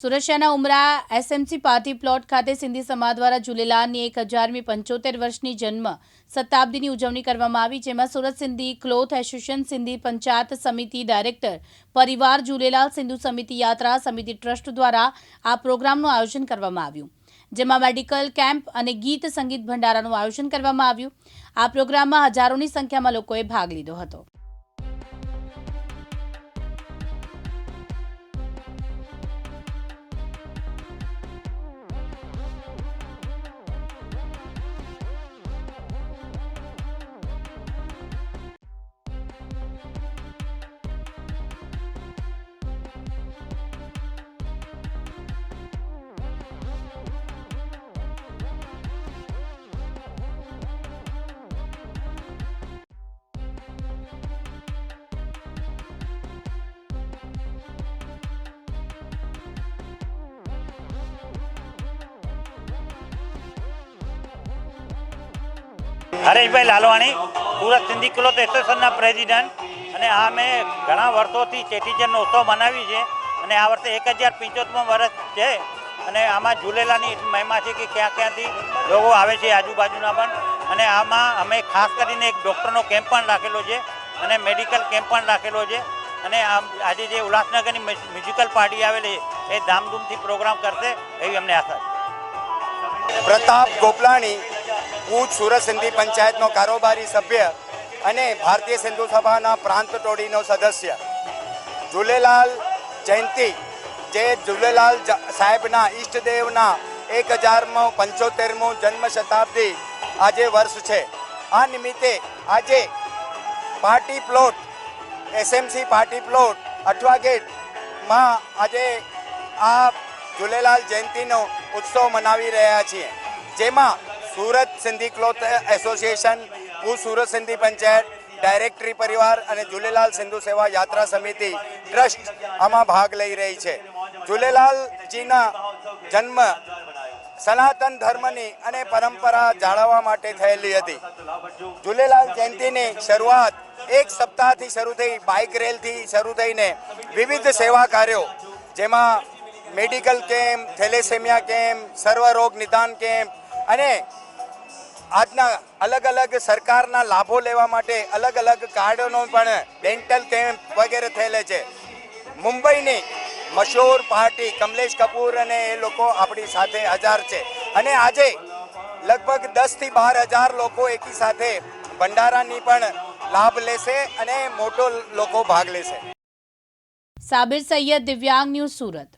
સુરત શહેરના ઉમરા SMC party plot ખાતે સિંધી સમાજ દ્વારા ઝૂલેલાલની 1075 વર્ષની જન્મ શતાબ્દીની ઉજવણી કરવામાં આવી, જેમાં સુરત સિંધી ક્લોથ એસોસિએશન, સિંધી પંચાયત સમિતિ ડાયરેક્ટર, પરિવાર ઝૂલેલાલ સિંધુ સમિતિ યાત્રા સમિતિ ટ્રસ્ટ દ્વારા આ પ્રોગ્રામનું આયોજન કરવામાં આવ્યું, જેમાં મેડિકલ કેમ્પ અને ગીત સંગીત ભંડારાનું આયોજન કરવામાં આવ્યું। આ પ્રોગ્રામમાં હજારોની સંખ્યામાં લોકોએ ભાગ લીધો હતો। હરેશભાઈ લાલવાણી, સુરત સિંધી ક્લોથ એસોસિએશનના પ્રેસિડેન્ટ। અને આ મેં ઘણા વર્ષોથી ચેટીચંડનો ઉત્સવ મનાવી છે અને આ વર્ષે 1075મો વર્ષ છે અને આમાં ઝૂલેલાલની મહિમા છે કે ક્યાં ક્યાંથી લોકો આવે છે આજુબાજુના પણ। અને આમાં અમે ખાસ કરીને એક ડૉક્ટરનો કેમ્પ પણ રાખેલો છે અને મેડિકલ કેમ્પ પણ રાખેલો છે અને આજે જે ઉલ્લાસનગરની મ્યુઝિકલ પાર્ટી આવેલી એ ધામધૂમથી પ્રોગ્રામ કરશે એવી અમને આશા છે। પ્રતાપ ગોપલાણી, હું સુરત સિંધી પંચાયતનો કારોબારી સભ્ય અને ભારતીય સિંધુ સભાના પ્રાંત ટોળીનો સદસ્ય। ઝૂલેલાલ જયંતિ, જે ઝૂલેલાલ સાહેબના ઈષ્ટદેવના 1075મો જન્મ શતાબ્દી આજે વર્ષ છે। આ નિમિત્તે આજે party plot SMC party plot Athwa ગેટમાં આજે આ ઝૂલેલાલ જયંતિનો ઉત્સવ મનાવી રહ્યા છીએ, જેમાં સુરત સિંધી ક્લોથ એસોસિએશન, હું સુરત સિંધી પંચાયત, ડાયરેક્ટરી પરિવાર અને ઝૂલેલાલ સિંધુ સેવા યાત્રા સમિતિ ટ્રસ્ટ આમાં ભાગ લઈ રહી છે। ઝૂલેલાલજીના જન્મ સનાતન ધર્મની અને પરંપરા જાળવવા માટે થયેલી હતી। ઝૂલેલાલ જયંતિની શરૂઆત એક સપ્તાહથી શરૂ થઈ, બાઇક રેલથી શરૂ થઈને વિવિધ સેવા કાર્યો, જેમાં મેડિકલ કેમ્પ, થેલેસેમિયા કેમ્પ, સર્વરોગ નિદાન કેમ્પ અને આજના અલગ અલગ સરકારના લાભો લેવા માટે અલગ અલગ કાર્ડનો પણ ડેન્ટલ કેમ્પ વગેરે થયેલે છે। મુંબઈની મશહૂર પાર્ટી કમલેશ કપૂર અને એ લોકો આપણી સાથે હાજર છે અને આજે લગભગ 10થી 12 હજાર લોકો એકી સાથે ભંડારાની પણ લાભ લેશે અને મોટો લોકો ભાગ લેશે। સાબિર સૈયદ, દિવ્યાંગ ન્યૂઝ, સુરત।